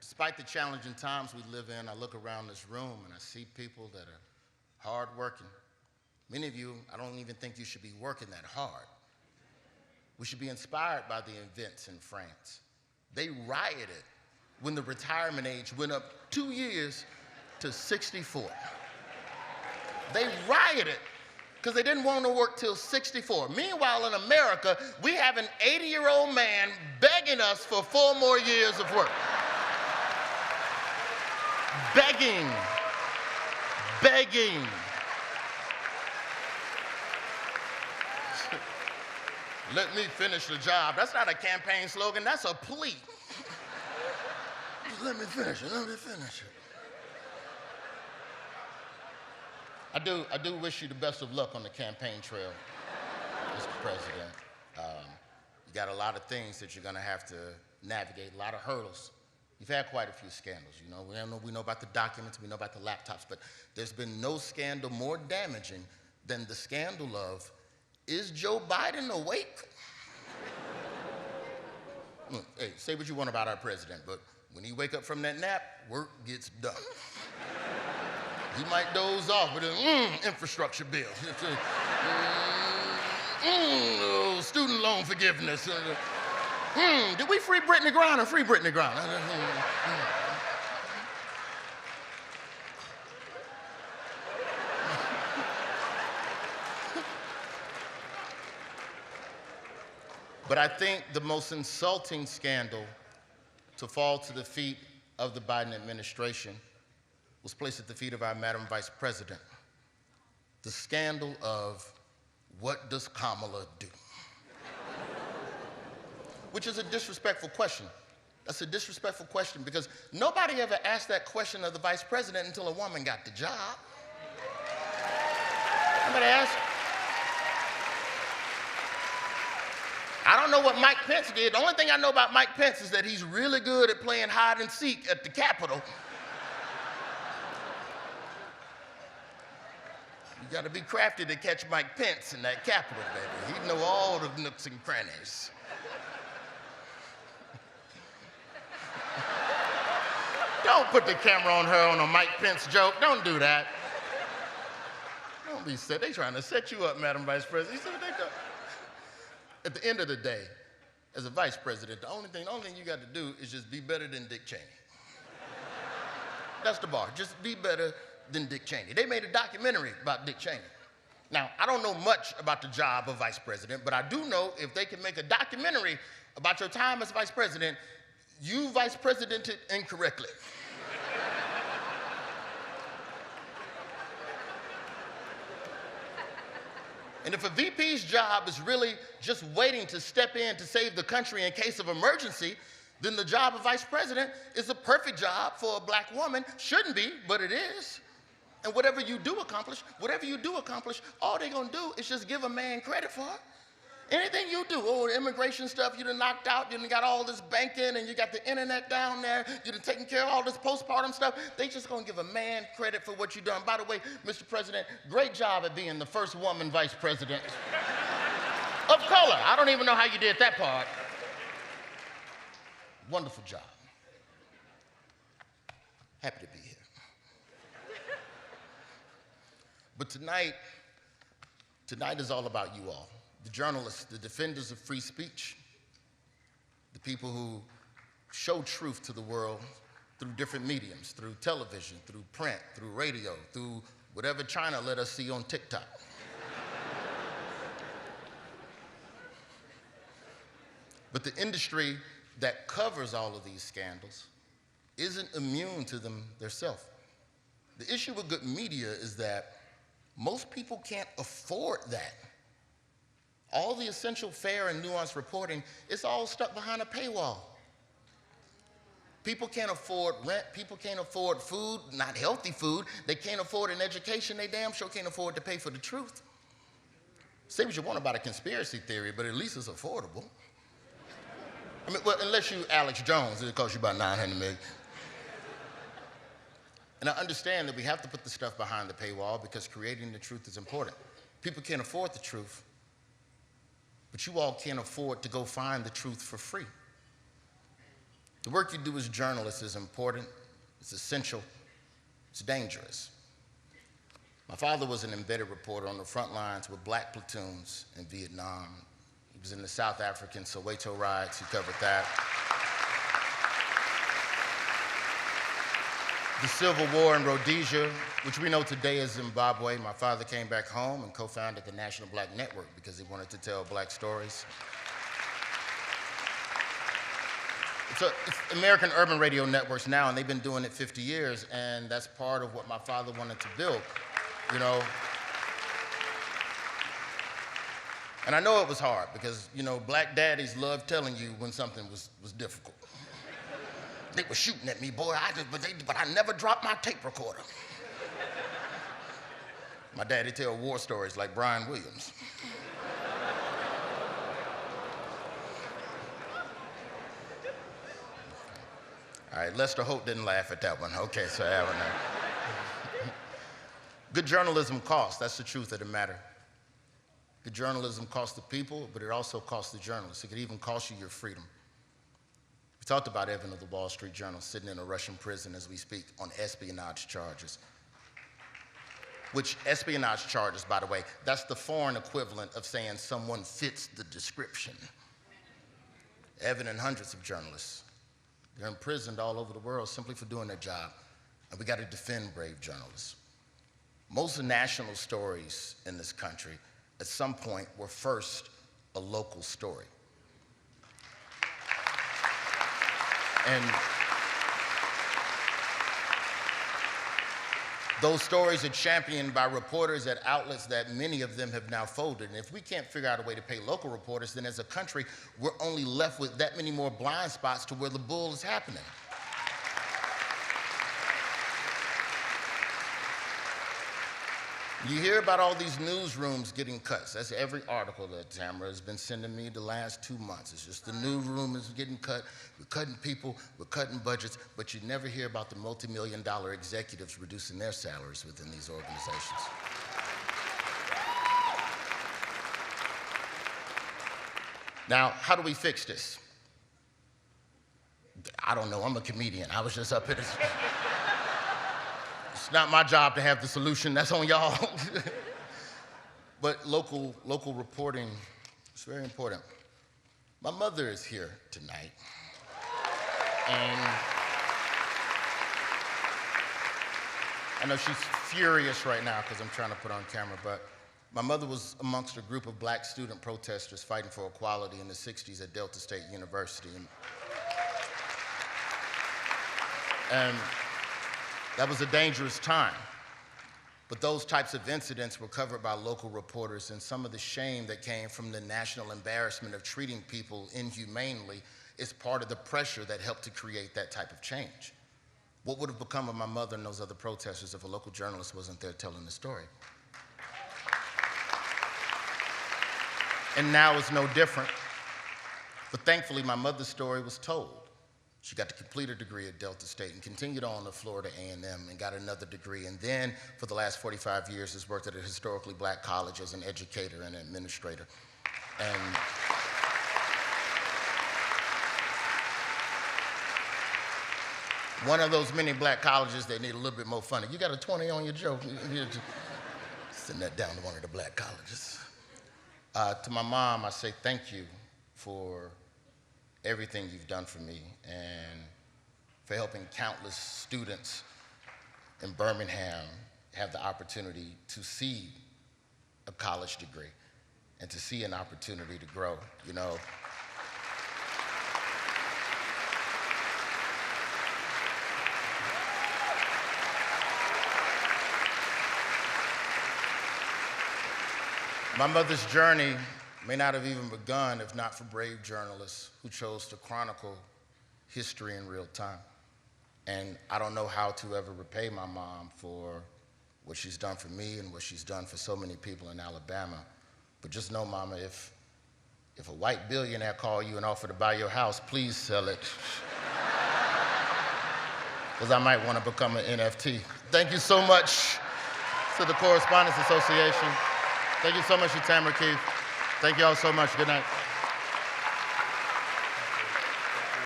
Despite the challenging times we live in, I look around this room and I see people that are hardworking. Many of you, I don't even think you should be working that hard. We should be inspired by the events in France. They rioted when the retirement age went up 2 years to 64. They rioted because they didn't want to work till 64. Meanwhile, in America, we have an 80-year-old man begging us for 4 more years of work. Begging. Let me finish the job. That's not a campaign slogan, that's a plea. Let me finish it. I do wish you the best of luck on the campaign trail, Mr. President. You got a lot of things that you're gonna have to navigate, a lot of hurdles. You've had quite a few scandals, you know. We know about the documents, we know about the laptops, but there's been no scandal more damaging than the scandal of, is Joe Biden awake? Hey, say what you want about our president, but when he wake up from that nap, work gets done. He might doze off with an infrastructure bill. Student loan forgiveness. Did we free Brittany Griner? Free Brittany Griner. But I think the most insulting scandal to fall to the feet of the Biden administration was placed at the feet of our Madam Vice President. The scandal of, what does Kamala do? Which is a disrespectful question. That's a disrespectful question because nobody ever asked that question of the Vice President until a woman got the job. Nobody asked. I don't know what Mike Pence did. The only thing I know about Mike Pence is that he's really good at playing hide and seek at the Capitol. You gotta be crafty to catch Mike Pence in that Capitol, baby. He'd know all the nooks and crannies. Don't put the camera on her on a Mike Pence joke. Don't do that. Don't be set. They trying to set you up, Madam Vice President. You see what they do? At the end of the day, as a vice president, the only thing you got to do is just be better than Dick Cheney. That's the bar. Just be better than Dick Cheney. They made a documentary about Dick Cheney. Now, I don't know much about the job of vice president, but I do know if they can make a documentary about your time as vice president, you vice presidented incorrectly. And if a VP's job is really just waiting to step in to save the country in case of emergency, then the job of vice president is a perfect job for a black woman. Shouldn't be, but it is. And whatever you do accomplish, all they're gonna do is just give a man credit for it. Anything you do, the immigration stuff you done knocked out, you done got all this banking and you got the internet down there, you done taken care of all this postpartum stuff, they just gonna give a man credit for what you done. By the way, Mr. President, great job at being the first woman vice president of color. I don't even know how you did that part. Wonderful job. Happy to be here. But tonight is all about you all. The journalists, the defenders of free speech, the people who show truth to the world through different mediums, through television, through print, through radio, through whatever China let us see on TikTok. But the industry that covers all of these scandals isn't immune to them themselves. The issue with good media is that most people can't afford that. All the essential, fair, and nuanced reporting, it's all stuck behind a paywall. People can't afford rent, people can't afford food, not healthy food. They can't afford an education, they damn sure can't afford to pay for the truth. Say what you want about a conspiracy theory, but at least it's affordable. I mean, well, unless you Alex Jones, it'll cost you about $900 million. And I understand that we have to put the stuff behind the paywall because creating the truth is important. People can't afford the truth, but you all can't afford to go find the truth for free. The work you do as journalists is important, it's essential, it's dangerous. My father was an embedded reporter on the front lines with black platoons in Vietnam. He was in the South African Soweto riots, he covered that. The Civil War in Rhodesia, which we know today as Zimbabwe. My father came back home and co-founded the National Black Network because he wanted to tell black stories. It's American Urban Radio Networks now, and they've been doing it 50 years, and that's part of what my father wanted to build, you know. And I know it was hard because, you know, black daddies love telling you when something was difficult. They were shooting at me, boy, but I never dropped my tape recorder. My daddy tell war stories like Brian Williams. All right, Lester Holt didn't laugh at that one. Okay, so I don't know. Good journalism costs, that's the truth of the matter. Good journalism costs the people, but it also costs the journalists. It could even cost you your freedom. We talked about Evan of the Wall Street Journal sitting in a Russian prison as we speak on espionage charges. Which espionage charges, by the way, that's the foreign equivalent of saying someone fits the description. Evan and hundreds of journalists, they're imprisoned all over the world simply for doing their job. And we got to defend brave journalists. Most national stories in this country at some point were first a local story. And those stories are championed by reporters at outlets that many of them have now folded. And if we can't figure out a way to pay local reporters, then as a country, we're only left with that many more blind spots to where the bull is happening. You hear about all these newsrooms getting cuts. That's every article that Tamara has been sending me the last 2 months. It's just the newsroom is getting cut. We're cutting people, we're cutting budgets, but you never hear about the multi-million-dollar executives reducing their salaries within these organizations. Now, how do we fix this? I don't know, I'm a comedian. I was just up here. It's not my job to have the solution, that's on y'all. But local reporting is very important. My mother is here tonight. And I know she's furious right now because I'm trying to put on camera, but my mother was amongst a group of black student protesters fighting for equality in the 60s at Delta State University. And that was a dangerous time. But those types of incidents were covered by local reporters, and some of the shame that came from the national embarrassment of treating people inhumanely is part of the pressure that helped to create that type of change. What would have become of my mother and those other protesters if a local journalist wasn't there telling the story? And now it's no different. But thankfully, my mother's story was told. She got to complete her degree at Delta State and continued on to Florida A&M and got another degree. And then, for the last 45 years, has worked at a historically black college as an educator and administrator. And one of those many black colleges that need a little bit more funding. You got a 20 on your joke. Send that down to one of the black colleges. To my mom, I say thank you for everything you've done for me and for helping countless students in Birmingham have the opportunity to see a college degree and to see an opportunity to grow, you know. My mother's journey may not have even begun if not for brave journalists who chose to chronicle history in real time. And I don't know how to ever repay my mom for what she's done for me and what she's done for so many people in Alabama. But just know, Mama, if a white billionaire call you and offer to buy your house, please sell it. Because I might want to become an NFT. Thank you so much to the Correspondents Association. Thank you so much to Tamara Keith. Thank you all so much. Good night.